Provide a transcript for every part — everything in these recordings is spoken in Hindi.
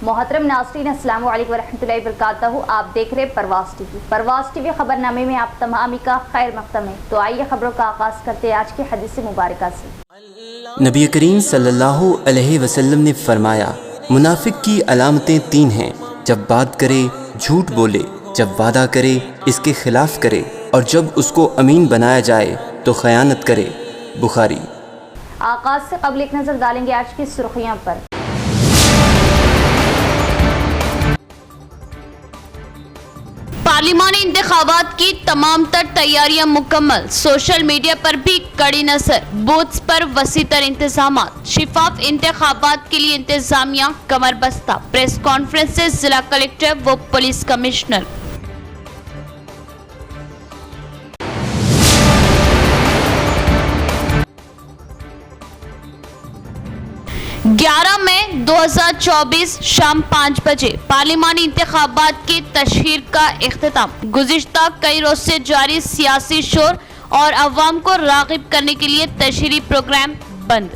मोहतरम नाज़रीन, अस्सलाम वालेकुम वरहमतुल्लाहि वबरकातुहू। आप देख रहे परवाज़ टीवी खबरनामे में आप तमामी का खैर मक़दम है। तो आइए खबरों का आगाज़ करते हैं आज की हदीस मुबारका से। नबी करीम सल्लल्लाहु अलैहि वसल्लम ने फरमाया, मुनाफिक की अलामतें 3 हैं। जब बात करे झूठ बोले, जब वादा करे इसके खिलाफ करे, और जब उसको अमीन बनाया जाए तो खयानत करे। बुखारी। आगाज़ से कबल एक नज़र डालेंगे आज की सुर्खियाँ पर। पार्लिमानी इंतखाबात की तमाम तर तैयारियां मुकम्मल। सोशल मीडिया पर भी कड़ी नजर, बूथ्स पर वसी तर इंतजामात। शिफाफ इंतखाबात के लिए इंतजामिया कमर बस्ता। प्रेस कॉन्फ्रेंस से जिला कलेक्टर व पुलिस कमिश्नर। 11 मई 2024 शाम 5 बजे पार्लिमानी इंतखाबात की तशहीर का इख्तिताम। गुज़िश्ता कई रोज से जारी सियासी शोर और अवाम को राग़िब करने के लिए तशहीरी प्रोग्राम बंद।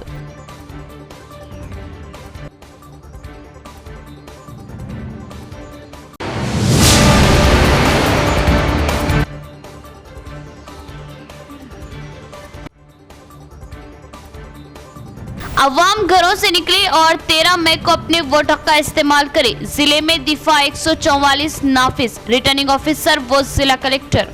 अवाम घरों से निकले और 13 मई को अपने वोट हक का इस्तेमाल करें। जिले में दिफा 144 नाफिज। रिटर्निंग ऑफिसर वो जिला कलेक्टर।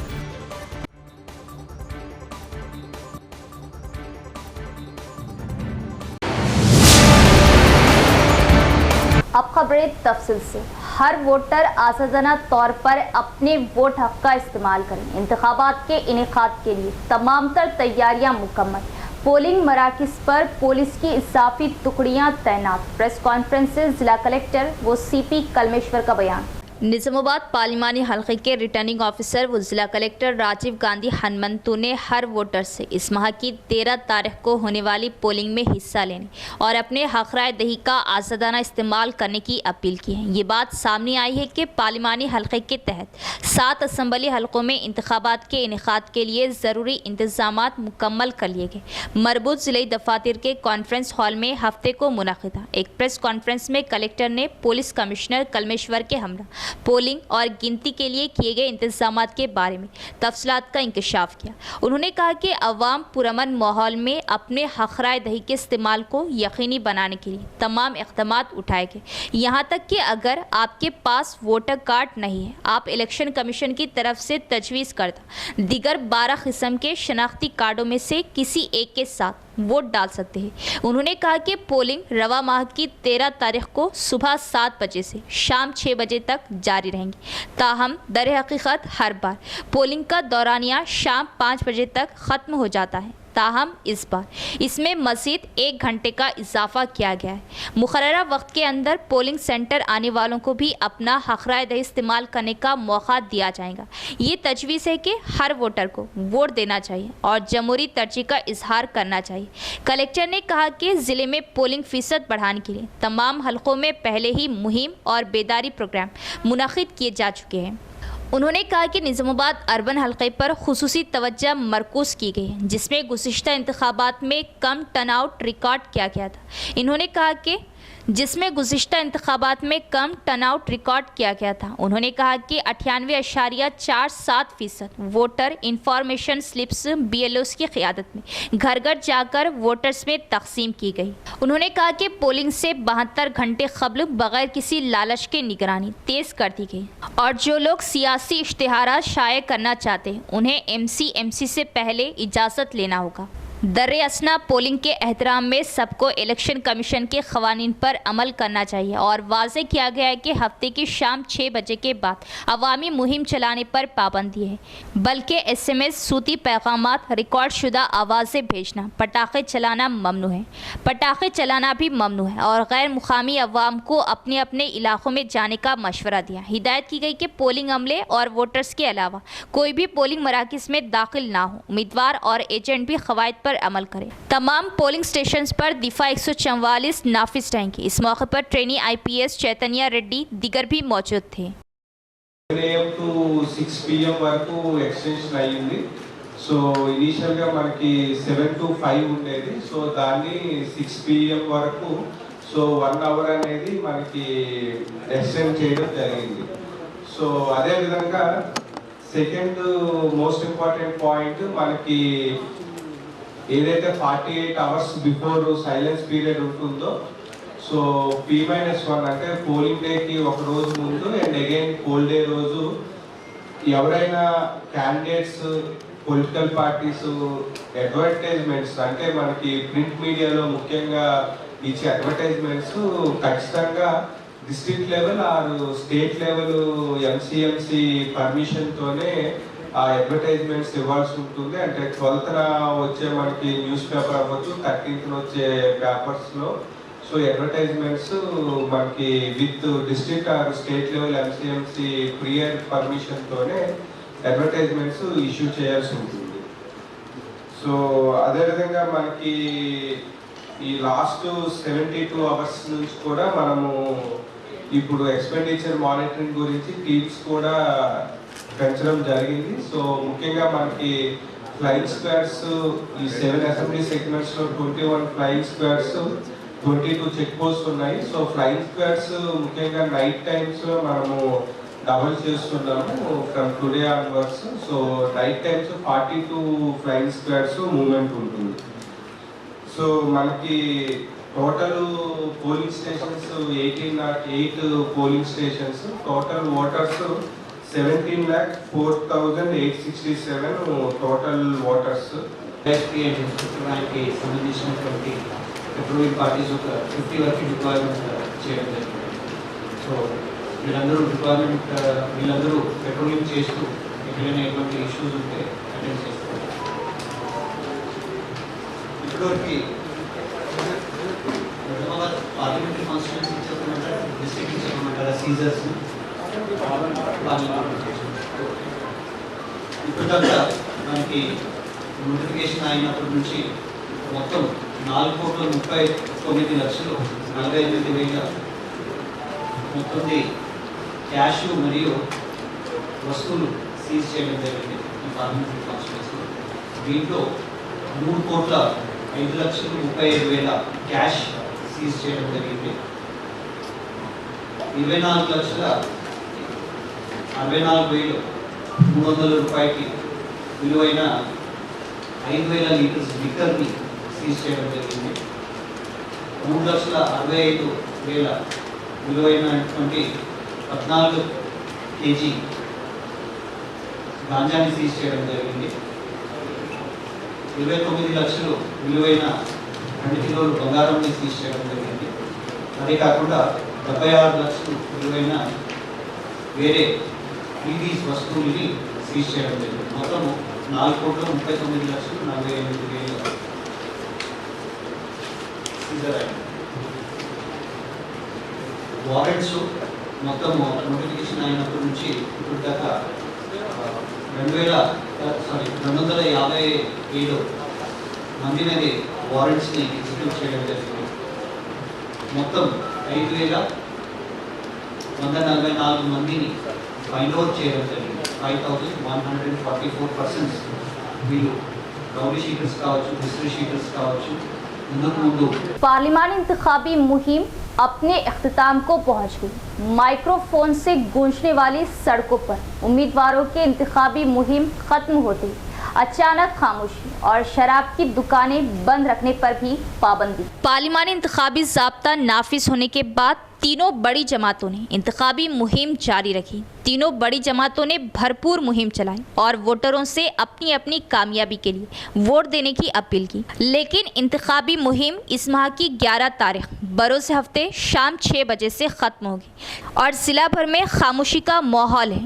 अब खबरें तफसील से। हर वोटर आज़ादाना तौर पर अपने वोट हक का इस्तेमाल करें। इंतखाबात के इनेकाद के लिए तमाम तर तैयारियां मुकम्मल। पोलिंग मराकिज पर पुलिस की इजाफी टुकड़ियां तैनात। प्रेस कॉन्फ्रेंस से जिला कलेक्टर व सीपी कलमेश्वर का बयान। निज़ामाबाद पार्लिमानी हल्के के रिटर्निंग ऑफिसर व जिला कलेक्टर राजीव गांधी हनुमंतु ने हर वोटर से इस माह की 13 तारीख को होने वाली पोलिंग में हिस्सा लेने और अपने हक राय दही का आज़ादाना इस्तेमाल करने की अपील की है। ये बात सामने आई है कि पार्लिमानी हल्के के तहत 7 असम्बली हल्कों में इंतखाबात के इनेकाद के लिए ज़रूरी इंतजामात मुकम्मल कर लिए गए। मरबूत ज़िले दफातर के कॉन्फ्रेंस हॉल में हफ्ते को मुनाकिदा एक प्रेस कॉन्फ्रेंस में कलेक्टर ने पुलिस कमिश्नर कलमेश्वर के हमरा पोलिंग और गिनती के लिए किए गए इंतजामात के बारे में तफसीलात का इंकशाफ किया। उन्होंने कहा कि अवाम पुरअमन माहौल में अपने हक राय दही के इस्तेमाल को यकीनी बनाने के लिए तमाम इक़दामात उठाए गए। यहाँ तक कि अगर आपके पास वोटर कार्ड नहीं है, आप इलेक्शन कमीशन की तरफ से तजवीज़ करता दीगर 12 किस्म के शनाख्ती कार्डों में से किसी एक के साथ वोट डाल सकते हैं। उन्होंने कहा कि पोलिंग रवा माह की 13 तारीख को सुबह 7 बजे से शाम 6 बजे तक जारी रहेंगी। ताहम दर हकीकत हर बार पोलिंग का दौरानिया शाम 5 बजे तक ख़त्म हो जाता है। ताहम इस बार इसमें मज़ीद 1 घंटे का इजाफा किया गया है। मुकर्ररा वक्त के अंदर पोलिंग सेंटर आने वालों को भी अपना हक राय दही इस्तेमाल करने का मौका दिया जाएगा। ये तजवीज़ है कि हर वोटर को वोट देना चाहिए और जमहूरी तरजीह का इजहार करना चाहिए। कलेक्टर ने कहा कि ज़िले में पोलिंग फ़ीसद बढ़ाने के लिए तमाम हल्कों में पहले ही मुहिम और बेदारी प्रोग्राम मुनक़िद किए जा चुके हैं। उन्होंने कहा कि निज़ामाबाद अर्बन हल्के पर खुसूसी तवज्जो मरकूज़ की गई है, जिसमें गुज़िश्ता इंतखाबात में कम टर्नआउट रिकॉर्ड किया गया था। इन्होंने कहा कि जिसमें गुज़िश्ता इंतखाबात में कम टर्नआउट रिकॉर्ड किया गया था। उन्होंने कहा कि 98.47% वोटर इंफॉर्मेशन स्लिप्स BLOs की क़ियादत में घर घर जाकर वोटर्स में तकसीम की गई। उन्होंने कहा कि पोलिंग से 72 घंटे क़ब्ल बग़ैर किसी लालच के निगरानी तेज़ कर दी गई और जो लोग सियासी इश्तिहारात शाये करना चाहते हैं उन्हें MC से पहले इजाज़त लेना होगा। दर्रे असना पोलिंग के एहतराम में सबको इलेक्शन कमीशन के क़वानीन पर अमल करना चाहिए और वाज़े किया गया है कि हफ्ते की शाम 6 बजे के बाद अवामी मुहिम चलाने पर पाबंदी है, बल्कि SMS, सूती पैगामात, रिकॉर्ड शुदा आवाज़ें भेजना, पटाखे चलाना ममनू है। पटाखे चलाना भी ममनू है और गैर मुकामी अवाम को अपने अपने इलाकों में जाने का मशवरा दिया। हिदायत की गई कि पोलिंग अमले और वोटर्स के अलावा कोई भी पोलिंग मराकिज़ में दाखिल ना हो। उम्मीदवार और एजेंट भी क़वाइद पर अमल करें। तमाम पोलिंग स्टेशंस पर दिफा 144 नाफिज रहेंगे। इस मौके पर ट्रेनी IPS चैतन्य रेड्डी दीगर भी मौजूद थे। 7 AM to 6 PM వరకు ఎక్స్టెన్షన్ అయ్యింది। సో ఇనిషియల్ గా మనకి 7 to 5 ఉండేది। సో దాన్ని 6 PM వరకు సో 1 అవర్ అనేది మనకి ఎక్స్టెండ్ చేయడం జరిగింది. సో అదేవిధంగా సెకండ్ మోస్ట్ ఇంపార్టెంట్ పాయింట్, మనకి ఏదైతే 48 అవర్స్ బిఫోర్ సైలెన్స్ పీరియడ్ ఉంటుందో, సో P-1 అంటే పోలింగ్ డేకి ఒక రోజు ముందు అండ్ అగైన్ పోల్ డే రోజు ఎవరైనా క్యాండిడేట్స్, పొలిటికల్ పార్టీస్ అడ్వర్టైజ్మెంట్స్ అంటే మనకి ప్రింట్ మీడియాలో ముఖ్యంగా ఇచ్చే అడ్వర్టైజ్మెంట్స్ ఖచ్చితంగా district level or state level MCMC పర్మిషన్తోనే ఆ అడ్వర్టైజ్మెంట్స్ ఇవ్వాల్సి ఉంటుంది. అంటే 12th వచ్చే మనకి న్యూస్ పేపర్ అవ్వచ్చు, 13th వచ్చే పేపర్స్లో సో అడ్వర్టైజ్మెంట్స్ మనకి with district or state level MCMC prior పర్మిషన్తోనే అడ్వర్టైజ్మెంట్స్ ఇష్యూ చేయాల్సి ఉంటుంది. సో అదేవిధంగా మనకి ఈ లాస్ట్ 72 అవర్స్ నుంచి కూడా మనము ఇప్పుడు ఎక్స్పెండిచర్ మానిటరింగ్ గురించి టీమ్స్ కూడా పెంచడం జరిగింది. సో ముఖ్యంగా మనకి ఫ్లయింగ్ స్క్వాడ్స్ ఈ 7 అసెంబ్లీ సెగ్మెంట్స్లో 21 ఫ్లయింగ్ స్క్వాడ్స్, 22 చెక్ పోస్ట్ ఉన్నాయి. సో ఫ్లయింగ్ స్క్వాడ్స్ ముఖ్యంగా నైట్ టైమ్స్లో మనము డబుల్ చేస్తున్నాము from today onwards. So night times 42 flying squads movement ఉంటుంది. సో మనకి total polling stations 1808 polling stations, total voters 17,04,867 total voters. దానికి సంబంధించినటువంటి పెట్రోలింగ్ పార్టీస్ ఒక 50 వరకు డిప్లాయ్మెంట్ చేయడం జరిగింది. సో వీళ్ళందరూ పెట్రోలింగ్ చేస్తూ ఎక్కడైనా ఎటువంటి ఇష్యూస్ ఉంటే అటెండ్ చేస్తారు. ఇప్పటివరకు పార్లమెంటరీ కాన్స్టిట్యూన్సీ చెప్పమంటారా, డిస్ట్రిక్ట్ చెప్పమంటారా, సీజర్స్ ఇప్పటిదాకా మనకి నోటిఫికేషన్ అయినప్పటి నుంచి మొత్తం 4,39,48,000 మొత్తం క్యాష్ మరియు వస్తువులు సీజ్ చేయడం జరిగింది ఈ పార్లమెంటరీ కాన్స్టిట్యూన్సీలో. దీంట్లో 3,05,35,000 క్యాష్ సీజ్ చేయడం జరిగింది. 24,64,300 రూపాయలకి విలువైన 5,000 లీటర్స్ లిక్కర్ని సీజ్ చేయడం జరిగింది. 3,65,000 విలువైనటువంటి 14 కేజీ గాంజాని సీజ్ చేయడం జరిగింది. 29 లక్షలు విలువైన 2 కిలోలు బంగారంని సీజ్ చేయడం జరిగింది. అదే కాకుండా 76 లక్షలు విలువైన వేరే ఈడీస్ వస్తువుల్ని సీజ్ చేయడం జరిగింది. మొత్తం 4,39,48,000 సీజర్ అయింది. వారెంట్స్ మొత్తం నోటిఫికేషన్ అయినప్పటి నుంచి ఇప్పుడు దాకా 257 మంది మీద వారెంట్స్ని ఎగ్జిక్యూట్ చేయడం జరిగింది. మొత్తం 5,144 మందిని ఫైండ్ అవుట్ చేయడం జరిగింది. 5,144 పర్సన్స్ వీళ్ళు రౌడీ షీటర్స్ కావచ్చు, మిస్టరీ షీటర్స్ కావచ్చు. ముందు पार्लिमानी इंतखाबी मुहिम अपने अख्तिताम को पहुंच गई। माइक्रोफोन से गूंजने वाली सड़कों पर उम्मीदवारों की इंतखाबी मुहिम खत्म होती अचानक खामोशी और शराब की दुकानें बंद रखने पर भी पाबंदी। पार्लिमानी इंतखाबी ज़ाब्ता नाफिज होने के बाद तीनों बड़ी जमातों ने इंतखाबी मुहिम जारी रखी। तीनों बड़ी जमातों ने भरपूर मुहिम चलाई और वोटरों से अपनी अपनी कामयाबी के लिए वोट देने की अपील की। लेकिन इंतखाबी मुहिम इस माह की 11 तारीख बरोज़ हफ्ते शाम 6 बजे से ख़त्म होगी और ज़िला भर में खामोशी का माहौल है।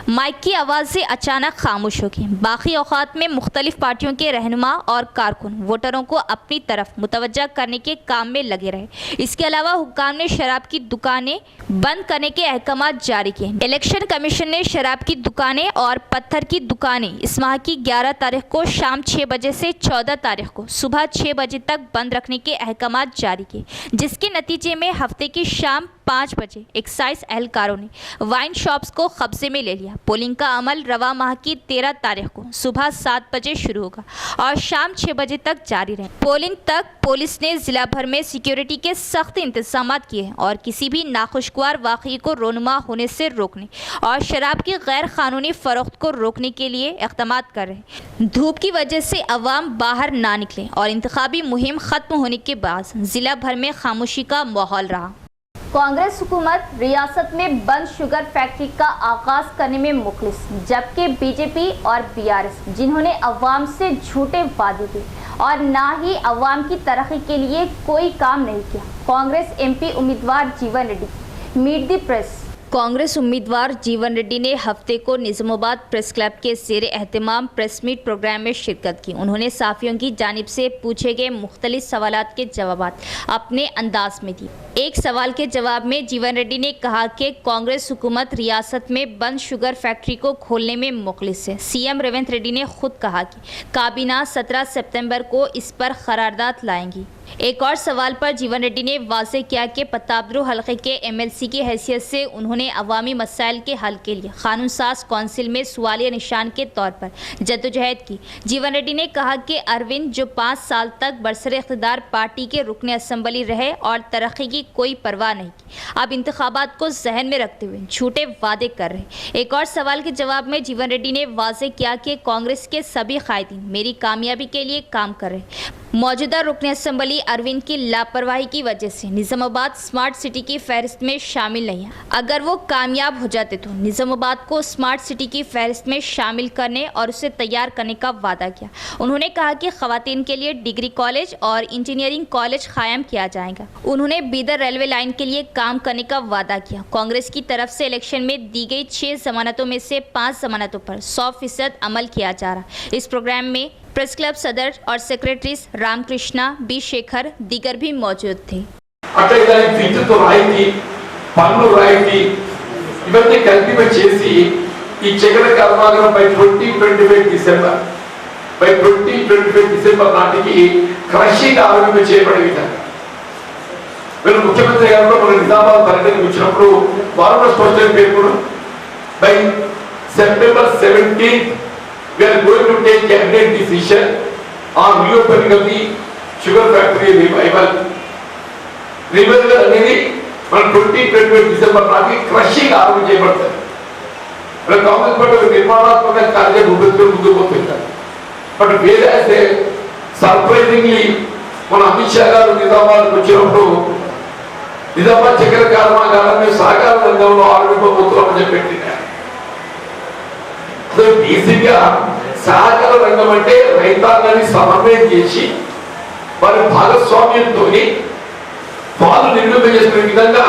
माइक की आवाज़ें अचानक खामोश हो गई। बाकी औकात में मुख्तलिफ पार्टियों के रहनुमा और कारकुन वोटरों को अपनी तरफ मुतवज्जा करने के काम में लगे रहे। इसके अलावा हुक्काम ने शराब की दुकानें बंद करने के अहकाम जारी किए। इलेक्शन कमीशन ने शराब की दुकानें और पत्थर की दुकानें इस माह की 11 तारीख को शाम 6 बजे से 14 तारीख को सुबह 6 बजे तक बंद रखने के अहकाम जारी किए, जिसके नतीजे में हफ्ते की शाम 5 बजे एक्साइज एहलकारों ने वाइन शॉप्स को कब्जे में ले लिया। पोलिंग का अमल रवा माह की 13 तारीख को सुबह 7 बजे शुरू होगा और शाम 6 बजे तक जारी रहे। पोलिंग तक पुलिस ने जिला भर में सिक्योरिटी के सख्त इंतजाम किए हैं और किसी भी नाखुशगवार वाक़ये को रोनुमा होने से रोकने और शराब की गैर कानूनी फरोख्त को रोकने के लिए इक़दाम कर रहे हैं। धूप की वजह से अवाम बाहर ना निकले और इंतखाबी मुहिम खत्म होने के बाद जिला भर में खामोशी का माहौल रहा। कांग्रेस हुकूमत रियासत में बंद शुगर फैक्ट्री का आगाज करने में मुखलिस, जबकि बीजेपी और बीआरएस जिन्होंने अवाम से झूठे वादे किए और ना ही अवाम की तरक्की के लिए कोई काम नहीं किया। कांग्रेस एमपी उम्मीदवार Jeevan Reddy meet the press. Congress उम्मीदवार जीवन रेड्डी ने हफ्ते को निजामाबाद प्रेस क्लब के ज़ेरे एहतमाम प्रेस मीट प्रोग्राम में शिरकत की। उन्होंने साफियों की जानिब से पूछे गए मुख्तलिफ सवालात के जवाबात अपने अंदाज में दी। एक सवाल के जवाब में जीवन रेड्डी ने कहा कि कांग्रेस हुकूमत रियासत में बंद शुगर फैक्ट्री को खोलने में मुखलिस है। सीएम रेवंत रेड्डी ने खुद कहा कि काबीना 17 सितंबर को इस पर करारदाद लाएंगी। एक और सवाल पर जीवन रेड्डी ने वाज़ेह किया कि पताब्रू हल्के के एमएलसी की हैसियत से उन्होंने अवामी मसाइल के हल के लिए कानून साज कौंसिल में सवालिया निशान के तौर पर जद्दोजहद की। जीवन रेड्डी ने कहा कि अरविंद जो 5 साल तक बरसरे इख्तिदार पार्टी के रुकने असम्बली रहे और तरक्की की कोई परवाह नहीं की, अब इंतखाबात को जहन में रखते हुए झूठे वादे कर रहे। एक और सवाल के जवाब में जीवन रेड्डी ने वाज़ेह किया कि कांग्रेस के सभी कायदीन मेरी कामयाबी के लिए काम कर रहे। मौजूदा रुकने असम्बली अरविंद की लापरवाही की वजह से निजामाबाद स्मार्ट सिटी की फहरिस्त में शामिल नहीं है। अगर वो कामयाब हो जाते तो निजामाबाद को स्मार्ट सिटी की फहरिस्त में शामिल करने और उसे तैयार करने का वादा किया। उन्होंने कहा कि खवातीन के लिए डिग्री कॉलेज और इंजीनियरिंग कॉलेज कायम किया जाएगा। उन्होंने बीदर रेलवे लाइन के लिए काम करने का वादा किया। कांग्रेस की तरफ से इलेक्शन में दी गई 6 जमानतों में से 5 जमानतों पर 100% अमल किया जा रहा। इस प्रोग्राम में प्रेस क्लब सदर और सेक्रेटरीज रामकृष्णा बी शेखर दीगर भी मौजूद थे। ఇవన్నీ కల్టివేట్ చేసి ఈ చక్కెర కర్మాగారం బై 2025 డిసెంబర్ నాటికి క్రషింగ్ ఆరంభం చేయబడే విధంగా వీళ్ళు ముఖ్యమంత్రి గారు మన నిజామాబాద్ పర్యటనకు వచ్చినప్పుడు వారు స్పష్టంగా పేర్కొన్నారు by September 17th we are going to take cabinet decision on reopening of the sugar factory revival అనేది మన 2025 డిసెంబర్ నాటికి క్రషింగ్ ఆరంభం చేయబడతాయి. కాంగ్రెస్ పార్టీ నిర్మాణాత్మక కార్య రూపొందించుకొని ముందుకు పోతుంటారు. బట్ వేరే సర్ప్రైజింగ్లీ మన అమిత్ షా గారు నిజామాబాద్కి వచ్చినప్పుడు నిజామాబాద్ చక్కెర కర్మాగారాన్ని సహకార రంగంలో ఆరంభించబోతున్నామని చెప్పి పెట్టినారు. బేసిక్గా సహకార రంగం అంటే రైతాంగాన్ని సమన్వయం చేసి వారి భాగస్వామ్యంతో పాలు నిర్ణయం చేసుకునే విధంగా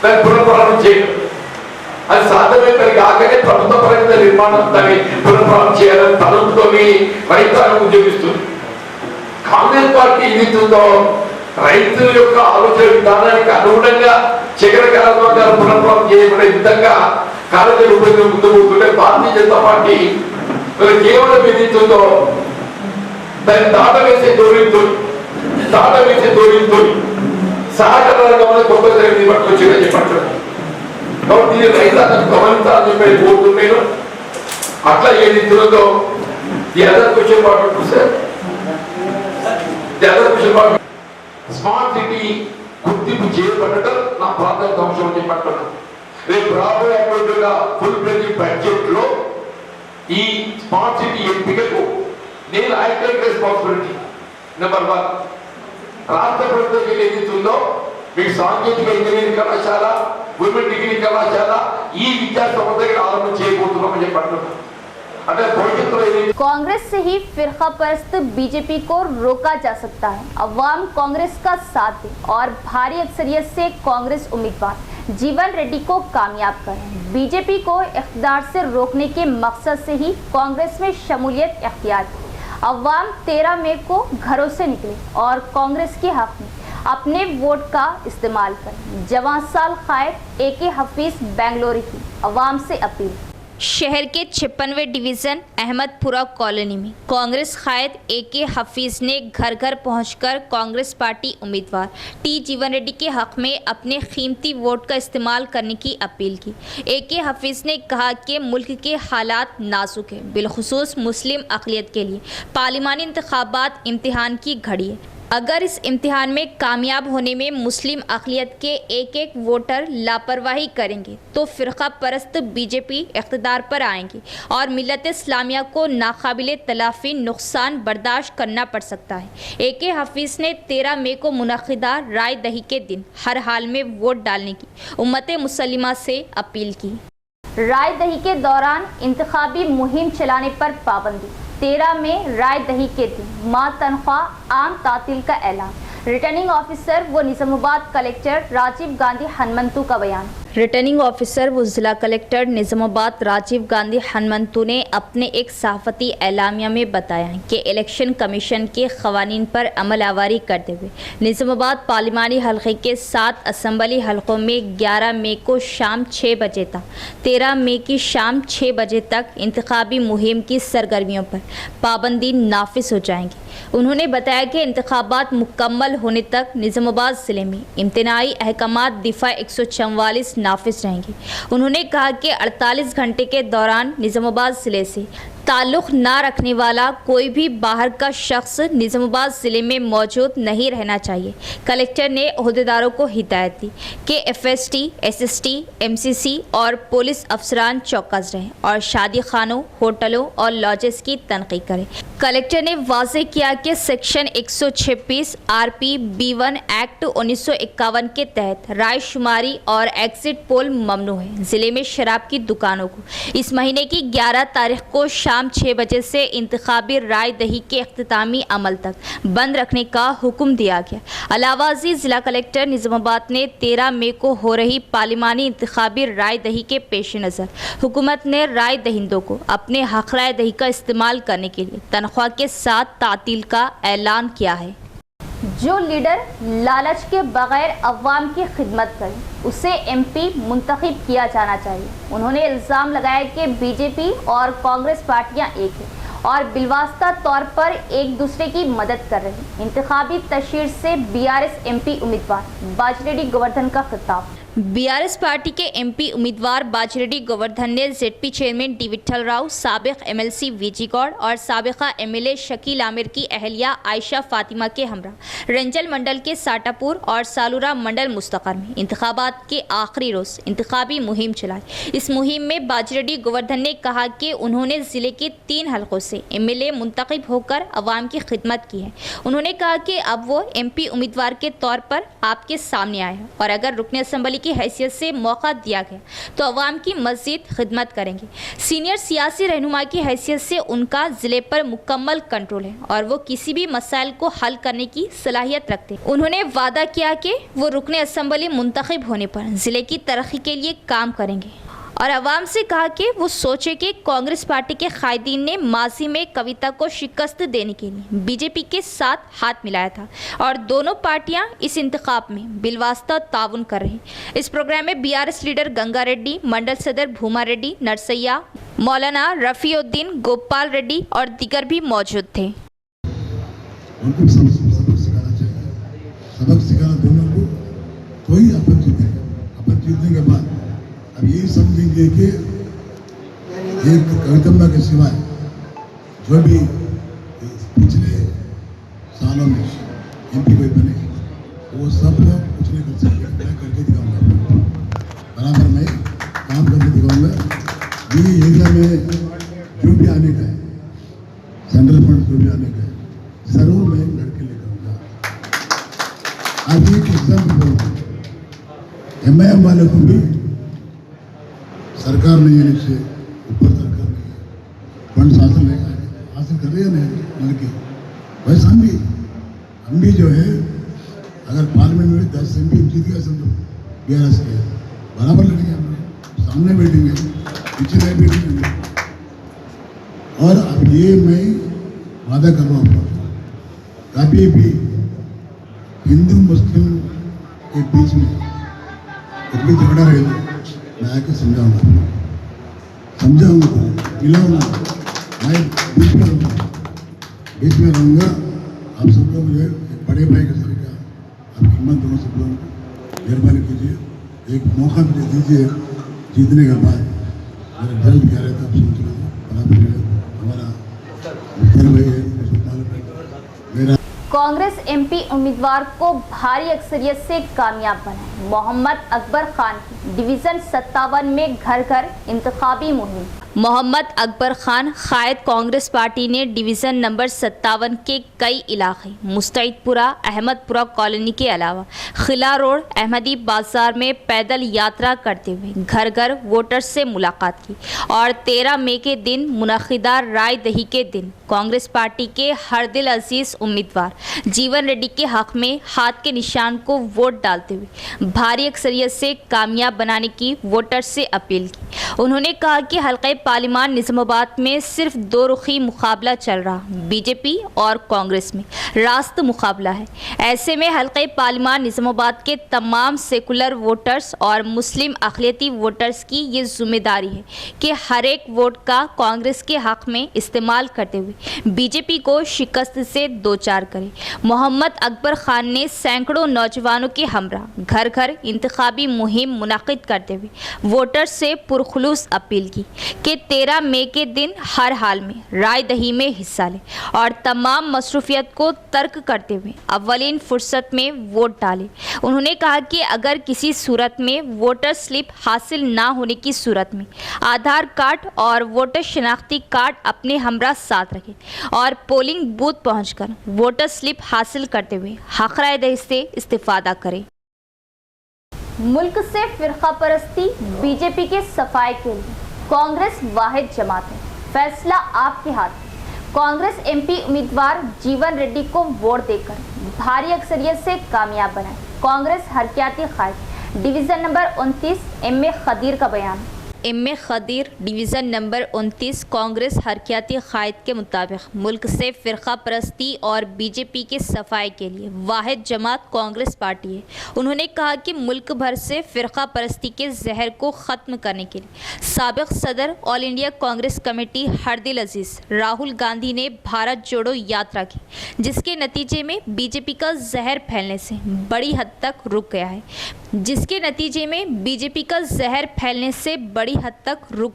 దాన్ని పునఃప్రారంభం చేయడం. అది సాధ్యమైతే కాకనే ప్రభుత్వ పరంగా నిర్మాణం దాన్ని పునఃప్రారంభం చేయాలని తలంపుతో రైతాంగం ఉద్యోగిస్తుంది. కాంగ్రెస్ పార్టీ ఏదైతుందో రైతుల యొక్క ఆలోచన విధానానికి అనుగుణంగా చక్కెర కర్మాగారం పునఃప్రారంభం చేయబడే విధంగా కార్యాచరణ రూపొందించి ముందుకు పోతుంటే భారతీయ జనతా పార్టీ కేవలం ఏదైతుందో దాన్ని దాటవేసే ధోరణితో సహకార రంగంలో గొప్ప జరిగింది పట్టుకొచ్చిందని చెప్పంటారు. కాబట్టి ఇది రైతాంగం గమనించాలని చెప్పి కోరుతున్నాను. అట్లా ఏదైతుందో స్మార్ట్ సిటీ గుర్తింపు చేయబడటం నా ప్రాధాన్యత అంశం అని చెప్పంటున్నాను. రేపు రాబోయేటువంటి ఫుల్ ప్లేజ్ బడ్జెట్ లో ఈ స్మార్ట్ సిటీ ఎంపికకు నేను ఐ టేక్ రెస్పాన్సిబిలిటీ. నెంబర్ 1 రాష్ట్ర ప్రభుత్వం ఏదైతుందో మీకు సాంకేతిక ఇంజనీరింగ్ కళాశాల, ఉమెన్ డిగ్రీ కళాశాల ఈ విద్యా సంస్థకి ఆరంభం చేయబోతున్నామని చెప్పంటున్నాను. कांग्रेस से ही फिरका परस्त बीजेपी को रोका जा सकता है। अवाम कांग्रेस का साथ दे और भारी अक्सरियत से कांग्रेस उम्मीदवार जीवन रेड्डी को कामयाब करें। बीजेपी को इख्तियार से रोकने के मकसद से ही कांग्रेस में शमूलियत इख्तियार की। अवाम 13 मई को घरों से निकले और कांग्रेस के हक में अपने वोट का इस्तेमाल करें। जवान साल खायर AK हफीज बेंगलोर की अवाम से अपील। शहर के 56वें डिवीज़न अहमदपुरा कॉलोनी में कांग्रेस कायद AK हफीज़ ने घर घर पहुंचकर कांग्रेस पार्टी उम्मीदवार टी जीवन रेड्डी के हक में अपने कीमती वोट का इस्तेमाल करने की अपील की। AK हफीज़ ने कहा कि मुल्क के हालात नाजुक है, बिलखुसूस मुस्लिम अक़लियत के लिए पार्लिमानी इंतखाबात इम्तिहान की घड़ी है। अगर इस इम्तिहान में कामयाब होने में मुस्लिम अक़लियत के एक वोटर लापरवाही करेंगे तो फ़िरक़ा परस्त BJP इक़्तिदार पर आएंगी और मिल्लत इस्लामिया को नाकाबिले तलाफ़ी नुकसान बर्दाश्त करना पड़ सकता है। AK हफीज़ ने 13 मई को मुनक़िदा राय दही के दिन हर हाल में वोट डालने की उम्मत मुसलिमा से अपील की। राय दही के दौरान इंतखाबी मुहिम चलाने पर पाबंदी। 13 में राय दही के दिन माह तनख्वाह आम तातील का ऐलान। रिटर्निंग ऑफिसर व निज़ामाबाद कलेक्टर राजीव गांधी हनुमंतु का बयान। रिटर्निंग ऑफिसर व जिला कलेक्टर निज़ामाबाद राजीव गांधी हनुमंतु ने अपने एक सहाफ़ती एलामिया में बताया कि इलेक्शन कमीशन के क़वानीन पर अमल आवारी करते हुए निज़ामाबाद पार्लिमानी हल्के के 7 असम्बली हल्कों में 11 मई को शाम 6 बजे तक 13 मई की शाम 6 बजे तक इंतखाबी मुहिम की सरगर्मियों पर पाबंदी नाफिज हो जाएंगी। उन्होंने बताया कि इंतखाबात मुकम्मल होने तक निज़ामाबाद ज़िले में इम्तनाई अहकामात दिफा 144 नाफिज रहेंगे। उन्होंने कहा कि 48 घंटे के दौरान निज़ामाबाद ज़िले से ताल्लुक़ ना रखने वाला कोई भी बाहर का शख्स निज़ामाबाद ज़िले में मौजूद नहीं रहना चाहिए। कलेक्टर ने ओहदेदारों को हिदायत दी कि FST, SST, MCC और पुलिस अफसरान चौकस रहें और शादी खानों, होटलों और लॉजेस की तनक़ीद करें। कलेक्टर ने वाज़ेह किया कि सेक्शन 126 RP B1 एक्ट 1951 के तहत राय शुमारी और एग्ज़िट पोल ममनू है। ज़िले में शराब की दुकानों को इस महीने की 11 तारीख को शाम 6 बजे से इंतखाबी राय दही के इख्तितामी अमल तक बंद रखने का हुक्म दिया गया। अलावाज़ी ज़िला कलेक्टर निज़ामाबाद ने 13 मई को हो रही पार्लिमानी इंतखाबी राय दही के पेश नज़र हुकूमत ने राय दहिंदों को अपने हक़ राय दही का इस्तेमाल करने के लिए तनख्वाह के साथ तातील का ऐलान किया है। जो लीडर लालच के बगैर अवाम की खिदमत करे उसे MP मुंतखब किया जाना चाहिए। उन्होंने इल्ज़ाम लगाया कि BJP और कांग्रेस पार्टियां एक हैं और बिलवास्ता तौर पर एक दूसरे की मदद कर रहे हैं। इंतखाबी तशहीर से BRS MP उम्मीदवार बाजिरेड्डी गोवर्धन का खिताब। BRS पार्टी के MP उम्मीदवार बाजिरेड्डी गोवर्धन ने ZP chairman D Vitthal Rao, साबिक MLC VG गौड़ और साबिका MLA शकील आमिर की अहलिया आयशा फातिमा के हमरा रंजल मंडल के साटापुर और सालूरा मंडल मुस्तकर में इंतखाबात के आखिरी रोज़ इंतखाबी मुहिम चलाई। इस मुहिम में बाजिरेड्डी गोवर्धन ने कहा कि उन्होंने ज़िले के 3 हलकों से MLA मुंतखब होकर अवाम की खिदमत की है। उन्होंने कहा कि अब वो MP उम्मीदवार के तौर पर आपके सामने आए हैं और अगर रुकन असम्बली की हैसियत से मौका दिया गया तो अवाम की मज़ीद खिदमत करेंगे। सीनियर सियासी रहनुमा की हैसियत से उनका ज़िले पर मुकम्मल कंट्रोल है और वो किसी भी मसाइल को हल करने की सलाहियत रखते हैं। उन्होंने वादा किया कि वो रुकन असम्बली मुंतखब होने पर ज़िले की तरक्की के लिए काम करेंगे और अवाम से कहा कि वो सोचे कि कांग्रेस पार्टी के कायदीन ने माजी में कविता को शिकस्त देने के लिए BJP के साथ हाथ मिलाया था और दोनों पार्टियां इस इंतखाब में बिलवास्ता ताउन कर रही। इस प्रोग्राम में BRS लीडर गंगा रेड्डी, मंडल सदर भूमा रेड्डी, नरसैया, मौलाना रफ़ीउद्दीन, गोपाल रेड्डी और दीगर भी मौजूद थे। उनको सबक सिखाना दोनों को तो ही अपन जीतेंगे। अपन जीतने के बाद अब यही समझेंगे कि एक कवितम्मा के सिवाय जो भी पिछले सालों में MP कोई बने वो सब लोग कुछ नहीं कर सकते। मैं करके दिखाऊंगा, बराबर मैं काम करके दिखाऊंगा। ये एरिया में जो भी आने का है, सेंट्रल फंड जो भी आने का है, जरूर मैं लड़के लेकर आऊँगा। अब एक एग्जाम्पल MIM वाले को भी सरकार नहीं है, नीचे ऊपर सरकार नहीं है, फंड हासिल कर रहे हैं नहीं लड़के। वैसे हम भी जो है अगर पार्लियामेंट में 10 MP जीत गया समझो BRS के बराबर लड़ेंगे। हम लोग सामने बैठेंगे, पीछे नहीं बैठेंगे। और अब ये मैं वादा कर रहा हूँ, कभी भी हिंदू मुस्लिम के बीच में कुछ भी झगड़ा रहेगा मैं आके समझाऊंगा। समझाऊंगा, मिलाऊंगा, मैं बीच में रहूँगा। आप सबको मुझे एक बड़े भाई का तरीका आप हिम्मत दोनों सब लोगों को मेहरबानी कीजिए, एक मौका मुझे दीजिए जीतने के बाद। मेरा रिजल्ट क्या रहता आप सोच लो, बराबर हमारा मुख्तार भाई है, मेरा कांग्रेस एमपी उम्मीदवार को भारी अक्सरियत से कामयाब बनाए। मोहम्मद अकबर खान की डिवीजन 57 में घर घर इंतखाबी मुहिम। मोहम्मद अकबर खान कायद कांग्रेस पार्टी ने डिवीज़न नंबर 57 के कई इलाके मुस्तैदपुरा, अहमदपुरा कॉलोनी के अलावा खिला रोड, अहमदी बाजार में पैदल यात्रा करते हुए घर घर वोटर्स से मुलाकात की और 13 मई के दिन मुनक़िदा राय दही के दिन कांग्रेस पार्टी के हर दिल अजीज उम्मीदवार जीवन रेड्डी के हक में हाथ के निशान को वोट डालते हुए भारी अक्सरियत से कामयाब बनाने की वोटर्स से अपील की। उन्होंने कहा कि हल्का पार्लिमान निज़ामाबाद में सिर्फ दो रुखी मुकाबला चल रहा, बीजेपी और कांग्रेस में रास्त मुकाबला है। ऐसे में हल्का पार्लिमान निज़ामाबाद के तमाम सेकुलर वोटर्स और मुस्लिम अक़लियती वोटर्स की ये जिम्मेदारी है कि हर एक वोट का कांग्रेस के हक में इस्तेमाल करते हुए बीजेपी को शिकस्त से दो चार करें। मोहम्मद अकबर खान ने सैकड़ों नौजवानों के हमरा घर घर इंतखाबी मुहिम मुनाकिद करते हुए वोटर्स से पुरखुलूस अपील की कि 13 मई के दिन हर हाल में राय दही में हिस्सा लें और तमाम मसरूफियत को तर्क करते हुए अव्वलीन फुर्सत में वोट डालें। उन्होंने कहा कि अगर किसी सूरत में वोटर स्लिप हासिल ना होने की सूरत में आधार कार्ड और वोटर शनाख्ती कार्ड अपने हमरा साथ रखें और पोलिंग बूथ पहुंचकर वोटर स्लिप हासिल करते हुए हक राय दही से इस्तिफादा करें। मुल्क से फिरका परस्ती बीजेपी के सफाई के लिए कांग्रेस वाहिद जमात है, फैसला आपके हाथ में। कांग्रेस एमपी उम्मीदवार जीवन रेड्डी को वोट देकर भारी अक्सरियत से कामयाब बनाए। कांग्रेस हरकियाती कायद division number 29 M A Khadeer का बयान। M A Khadeer division number 29 Congress हरकियाती कायद के मुताबिक मुल्क से फ़िरका परस्ती और बीजेपी के सफाई के लिए वाहिद जमात कांग्रेस पार्टी है। उन्होंने कहा कि मुल्क भर से फ़िरका परस्ती के जहर को ख़त्म करने के लिए साबिक़ सदर ऑल इंडिया कांग्रेस कमेटी हरदिल अजीज़ राहुल गांधी ने भारत जोड़ो यात्रा की, जिसके नतीजे में बीजेपी का जहर फैलने से बड़ी हद तक रुक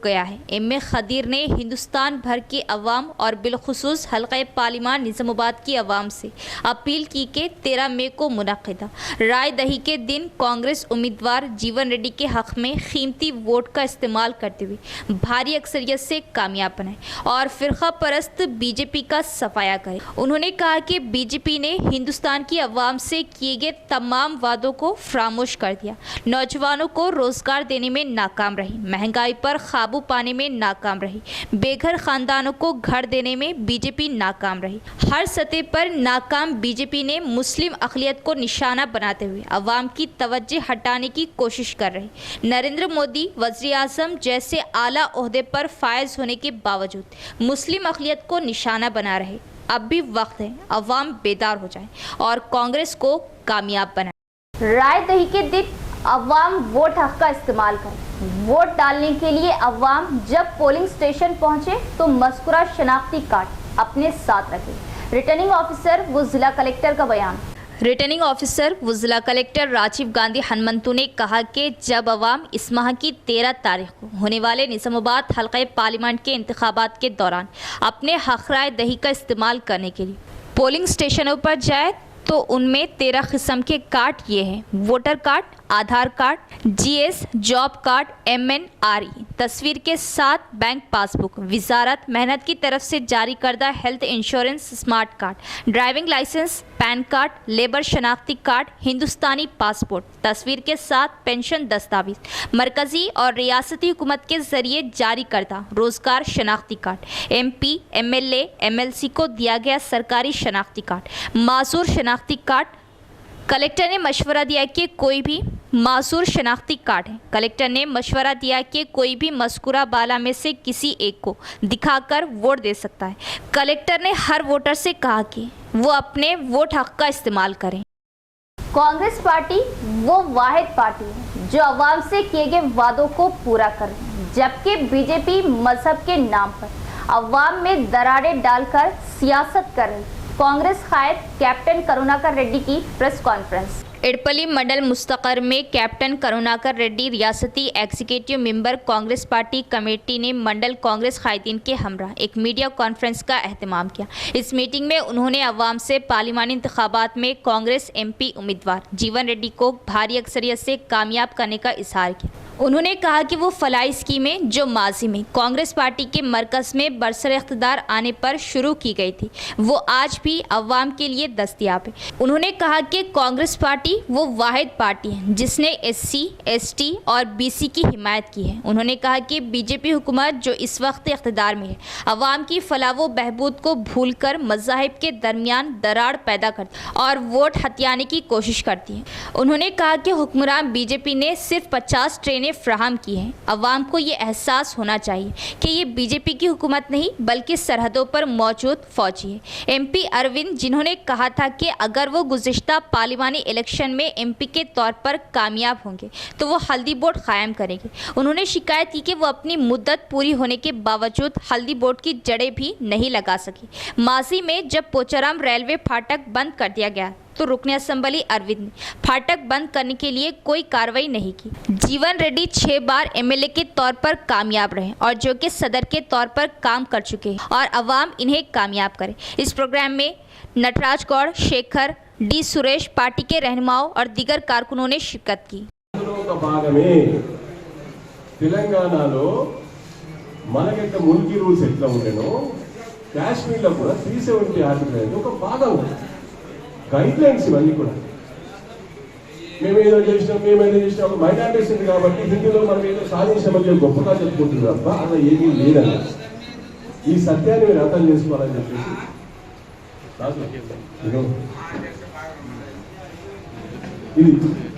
गया है। एम ए खदीर ने हिंदुस्तान भर के अवाम और बिलखुसूस हल्का पार्लिमान निज़ामाबाद की अवाम से अपील की कि 13 मई को मुनक़िदा राय दही के दिन कांग्रेस उम्मीदवार जीवन रेड्डी के हक़ में कीमती वोट का इस्तेमाल करते हुए भारी अक्सरियत से कामयाब बनाए और फ़िरका परस्त बीजेपी का सफाया करें। उन्होंने कहा कि बीजेपी ने हिंदुस्तान की अवाम से किए गए तमाम वादों को फरामोश कर दिया, नौजवानों को रोज़गार देने में नाकाम रही, महंगाई पर काबू पाने में नाकाम रही, बेघर खानदानों को घर देने में बीजेपी नाकाम रही। हर सतह पर नाकाम बीजेपी ने मुस्लिम अक़लियत को निशाना बनाते हुए अवाम की तवज्जो हटाने की कोशिश कर रही। नरेंद्र मोदी वज़ीर आज़म जैसे आला ओहदे पर फायज होने के बावजूद मुस्लिम अक़लियत को निशाना बना रहे। अब भी वक्त है अवाम बेदार हो जाए और कांग्रेस को कामयाब बनाए। राय दही के दिन अवाम वोट हक का इस्तेमाल करें। वोट डालने के लिए अवाम जब पोलिंग स्टेशन पहुंचे तो मज़कूरा शनाख्ती कार्ड अपने साथ रखें। रिटर्निंग ऑफिसर व जिला कलेक्टर का बयान। रिटर्निंग ऑफिसर व जिला कलेक्टर राजीव गांधी हनुमंतु ने कहा कि जब अवाम इस माह की 13 तारीख को होने वाले निज़ामाबाद हल्का पार्लियामेंट के इंतखाबात के दौरान अपने हक राय दही का इस्तेमाल करने के लिए पोलिंग स्टेशनों पर जाए तो उनमें 13 किस्म के कार्ड ये हैं: voter card, Aadhaar card, GS, job card, MNRE, तस्वीर के साथ बैंक पासबुक, वजारत मेहनत की तरफ से जारी करदा health insurance smart card, driving licence, PAN card, labour शनाख्ती कार्ड, हिंदुस्तानी पासपोर्ट, तस्वीर के साथ पेंशन दस्तावेज, मरकज़ी और रियासती हुकूमत के ज़रिए जारी करदा रोज़गार शनाख्ती कार्ड, MP, MLA, MLC को दिया गया सरकारी शनाख्ती कार्ड, मासूर शनाख्ती कार्ड। कलेक्टर ने मशवरा दिया कि कोई भी मासूर शनाख्ती कार्ड है। कलेक्टर ने मशवरा दिया कि कोई भी मज़कूरा बाला में से किसी एक को दिखाकर वोट दे सकता है। कलेक्टर ने हर वोटर से कहा कि वो अपने वोट हक का इस्तेमाल करें। कांग्रेस पार्टी वो वाहिद पार्टी है जो अवाम से किए गए वादों को पूरा कर रही है। जबकि बीजेपी मजहब के नाम पर अवाम में दरारें डालकर सियासत कर रही। कांग्रेस कायद कैप्टन करुणाकर रेड्डी की प्रेस कॉन्फ्रेंस। इडपल्ली मंडल मुस्तकर में कैप्टन करुणाकर रेड्डी रियासती executive member Congress party committee ने मंडल कांग्रेस कायदीन के हमरा एक मीडिया कॉन्फ्रेंस का एहतमाम किया। इस मीटिंग में उन्होंने अवाम से पार्लिमानी इंतखाबात में कांग्रेस एमपी उम्मीदवार जीवन रेड्डी को भारी अक्सरियत से कामयाब करने का इजहार किया। उन्होंने कहा कि वो फलाई स्कीमें जो माजी में कांग्रेस पार्टी के मरकज़ में बरसर इख्तिदार आने पर शुरू की गई थी वो आज भी अवाम के लिए दस्तयाब है। उन्होंने कहा कि कांग्रेस पार्टी वो वाहिद पार्टी है जिसने SC, ST और BC की हिमायत की है। उन्होंने कहा कि बीजेपी हुकूमत जो इस वक्त इख्तिदार में है अवाम की फलाह व बहबूद को भूल कर मज़ाहिब के दरमियान दरार पैदा करती और वोट हथियाने की कोशिश करती है। उन्होंने कहा कि हुक्मरान बीजेपी ने सिर्फ 50 ट्रेनें फ्राहम की हैं। अवाम को ये एहसास होना चाहिए कि ये बीजेपी की हुकूमत नहीं बल्कि सरहदों पर मौजूद फौजी है। MP अरविंद जिन्होंने कहा था कि अगर वो गुज़िश्ता पार्लिमानी इलेक्शन में MP के तौर पर कामयाब होंगे तो वो हल्दी बोर्ड कायम करेंगे। उन्होंने शिकायत की कि वो अपनी मुद्दत पूरी होने के बावजूद हल्दी बोर्ड की जड़ें भी नहीं लगा सकी। माजी में जब पोचाराम रेलवे फाटक बंद कर दिया गया तो रुकने असम्बली अरविंद ने फाटक बंद करने के लिए कोई कार्रवाई नहीं की। जीवन रेड्डी 6 बार MLA के तौर पर कामयाब रहे और जो कि सदर के तौर पर काम कर चुके हैं और अवाम इन्हें कामयाब करे। इस प्रोग्राम में नटराज गौड़, शेखर, D सुरेश, पार्टी के रहनुमाओं और दीगर कारकुनों ने शिरकत की। తెలంగాణలో మనకి ముల్కీ రూల్స్ ఎట్లా ఉండేనో కాశ్మీర్లో కూడా 370 ఆర్టికల్ అనేది ఒక భాగం గైడ్ లైన్స్ ఇవన్నీ కూడా మేమేదో చేసినాం మైనారిటీస్ ఉంది కాబట్టి హిందీలో మనం ఏదో సాధించామని గొప్పగా చెప్పుకుంటుంది తప్ప అలా ఏమీ లేదన్న ఈ సత్యాన్ని మీరు అర్థం చేసుకోవాలని చెప్పేసి ఇది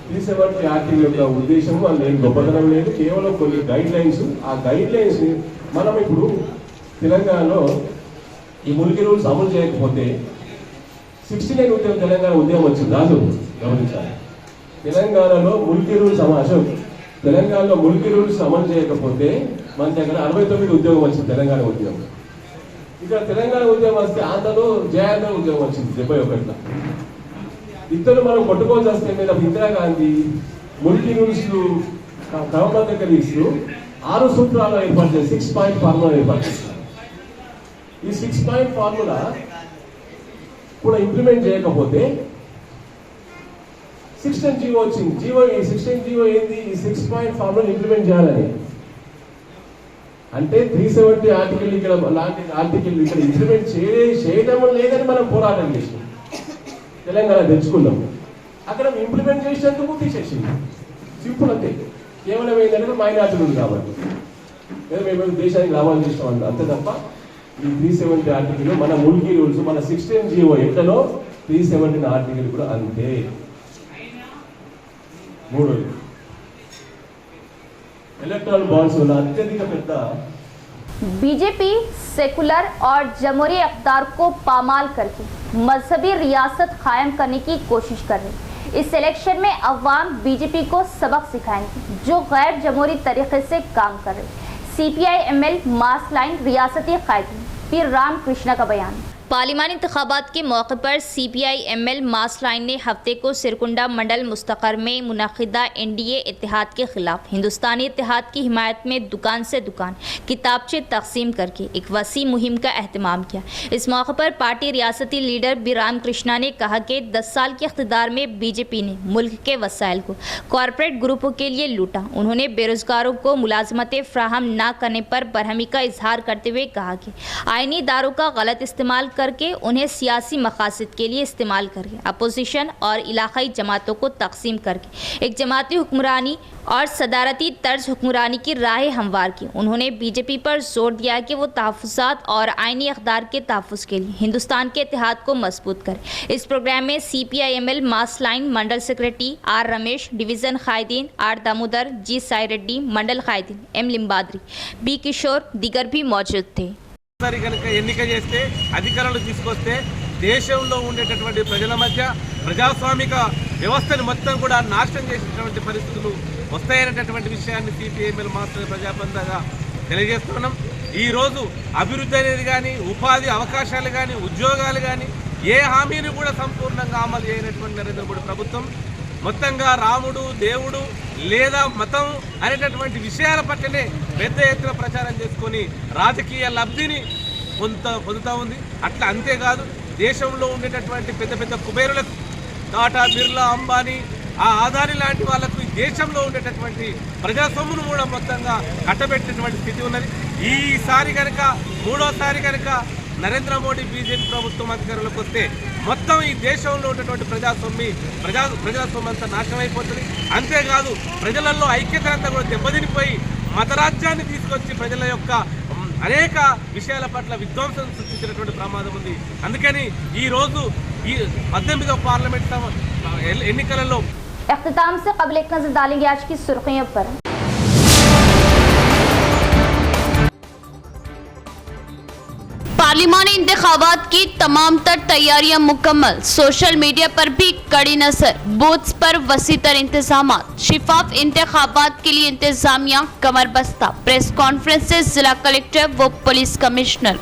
370 ఆర్టికల్ యొక్క ఉద్దేశం వాళ్ళు ఏం గొప్పతనం లేదు, కేవలం కొన్ని గైడ్ లైన్స్. ఆ గైడ్ లైన్స్ మనం ఇప్పుడు తెలంగాణలో ఈ ముల్కీ రూల్స్ అమలు చేయకపోతే 69 ఉద్యమం తెలంగాణ ఉద్యమం వచ్చింది. రాజు గమనించాలి, తెలంగాణలో ముల్కీ రూల్స్ తెలంగాణలో ముల్కీ రూల్స్ అమలు చేయకపోతే మన దగ్గర 69 ఉద్యోగం వచ్చింది తెలంగాణ ఉద్యమం. ఇక్కడ తెలంగాణ ఉద్యమం వస్తే ఆంధ్రలో జయానంద ఉద్యమం వచ్చింది 71లో. ఇద్దరు మనం కొట్టుకోవాల్సి వస్తే మీద ఇందిరాగాంధీ ముల్కీ రూల్స్ క్రమబద్ధీకరిస్తూ 6 సూత్రాలు ఏర్పాటు చేసి 6 పాయింట్ ఫార్ములా ఏర్పాటు చేస్తారు. ఈ 6 పాయింట్ ఫార్ములా కూడా ఇంప్లిమెంట్ చేయకపోతే 16 జీవో వచ్చింది. ఈ 16 జీవో ఏంది? ఈ 6 పాయింట్ ఫార్ములా ఇంప్లిమెంట్ చేయాలని. అంటే 370 ఆర్టికల్ ఇక్కడ లాంటి ఆర్టికల్ ఇక్కడ ఇంప్లిమెంట్ చేయడం లేదని మనం పోరాటం చేసినాం, తెలంగాణ తెచ్చుకున్నాం. అక్కడ ఇంప్లిమెంట్ చేసేందుకు తీసేసింది. సింపుల్ అంతే. కేవలం ఏంటంటే మైనారిటీలు కాబట్టి లేదా మేము దేశానికి లాభాలు చేస్తాం అంతే తప్ప ఈ 370 ఆర్టికల్ మన ముల్కీ రూల్స్ మన 16 జీవో ఎట్లనో 370 ఆర్టికల్ కూడా అంతే. మూడోది इलेक्ट्रल बॉन्ड्स होना अत्यधिक पेद्दा बीजेपी सेकुलर और जमहूरी इक़्तिदार को पामाल करके मजहबी रियासत कायम करने की कोशिश कर रही। इस इलेक्शन में अवाम बीजेपी को सबक सिखाएंगे जो गैर जमहूरी तरीके से काम कर रही। CPI ML मास लाइन रियासती कायदीन पीर राम कृष्णा का बयान। पार्लिमानी इंतखाबात के मौके पर CPI ML मास लाइन ने हफ्ते को सिरकुंडा मंडल मुस्तकर में मुनक़िदा NDA इत्तेहाद के खिलाफ हिंदुस्तानी इत्तेहाद की हिमायत में दुकान से दुकान किताबचे तकसीम करके एक वसी मुहिम का अहतमाम किया। इस मौके पर पार्टी रियासती लीडर बी राम कृष्णा ने कहा कि 10 साल के इक़्तिदार में बीजेपी ने मुल्क के वसाइल को कॉरपोरेट ग्रुपों के लिए लूटा। उन्होंने बेरोज़गारों को मुलाजमतें फ्राहम न करने पर बरहमी का इजहार करते हुए कहा कि आइनी इदारों का गलत इस्तेमाल करके उन्हें सियासी मकासद के लिए इस्तेमाल करके अपोजिशन और इलाकाई जमातों को तकसीम करके एक जमाती हुक्मरानी और सदारती तर्ज हुक्मरानी की राह हमवार की। उन्होंने बीजेपी पर जोर दिया कि वो तहफ़्फ़ुज़ात और आइनी इक़्तिदार के तहफ़्फ़ुज़ के लिए हिंदुस्तान के इत्तेहाद को मजबूत करे। इस प्रोग्राम में CPI ML mass line mandal secretary R Ramesh, division कायदीन R दामोदर, G साई रेड्डी, मंडल कायदीन M लिम्बाद्री, B किशोर दीगर भी मौजूद थे। కనుక ఎన్నిక చేస్తే అధికారులు తీసుకొస్తే దేశంలో ఉండేటటువంటి ప్రజల మధ్య ప్రజాస్వామిక వ్యవస్థను మొత్తం కూడా నాశనం చేసేటువంటి పరిస్థితులు వస్తాయనేటటువంటి విషయాన్ని సిపిఐఎంఎల్ మాత్రమే ప్రజాబంధంగా తెలియజేస్తున్నాం. ఈరోజు అభివృద్ధి అనేది కానీ, ఉపాధి అవకాశాలు కానీ, ఉద్యోగాలు కానీ ఏ హామీని కూడా సంపూర్ణంగా అమలు చేయనటువంటి నరేంద్ర మోడీ ప్రభుత్వం మొత్తంగా రాముడు, దేవుడు లేదా మతం అనేటటువంటి విషయాల పట్లనే పెద్ద ఎత్తున ప్రచారం చేసుకొని రాజకీయ లబ్ధిని పొందుతూ ఉంది. అట్లా అంతేకాదు, దేశంలో ఉండేటటువంటి పెద్ద పెద్ద కుబేరులకు, టాటా, బిర్లా, అంబానీ, ఆ ఆదాని లాంటి వాళ్ళకు ఈ దేశంలో ఉండేటటువంటి ప్రజాస్వామ్యను కూడా మొత్తంగా కట్టబెట్టినటువంటి స్థితి ఉన్నది. ఈసారి కనుక మూడోసారి కనుక నరేంద్ర మోడీ బీజేపీ ప్రభుత్వం అధికారంలోకి వస్తే మొత్తం ఈ దేశంలో ఉన్నటువంటి ప్రజాస్వామ్యం అంతా నాశనం అయిపోతుంది. అంతేకాదు, ప్రజలలో ఐక్యత అంతా కూడా దెబ్బతినిపోయి మతరాజ్యాన్ని తీసుకొచ్చి ప్రజల యొక్క అనేక విషయాల పట్ల విధ్వంసం సృష్టించినటువంటి ప్రమాదం ఉంది. అందుకని ఈరోజు ఈ 18వ పార్లమెంట్ ఎన్నికలలో इख्तिताम से कबल एक नजर डालेंगे आज की सुर्खियों पर। पार्लिमानी इंतखाबात की तमाम तर तैयारियां मुकम्मल, सोशल मीडिया पर भी कड़ी नजर, बूथ्स पर वसी तर इंतजामात, शिफाफ इंतखाबात के लिए इंतजामिया कमर बस्ता। प्रेस कॉन्फ्रेंस से जिला कलेक्टर व पुलिस कमिश्नर।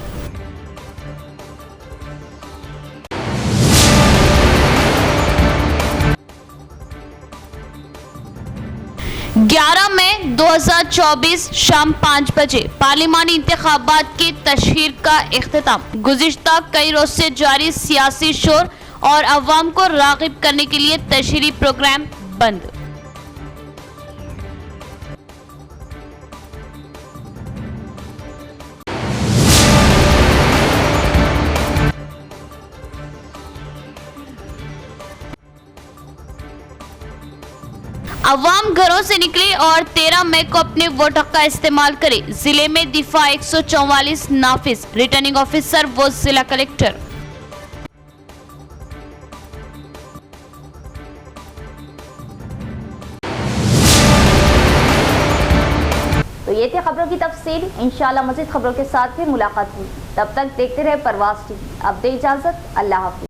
11 मई 2024 शाम 5 बजे पार्लिमानी इंतखाबात की तशहीर का इख्तिताम। गुज़िश्ता कई रोज से जारी सियासी शोर और अवाम को राग़िब करने के लिए तशहीरी प्रोग्राम बंद। अवाम घरों से निकले और 13 मई को अपने वोट हक का इस्तेमाल करें। जिले में दिफा 144 नाफिज, रिटर्निंग ऑफिसर वो जिला कलेक्टर। तो ये थी खबरों की तफसील। इंशाल्लाह मज़ीद खबरों के साथ फिर मुलाकात हुई। तब तक देखते रहे परवाज़ टीवी। अब दे इजाजत, अल्लाह हाफिज़।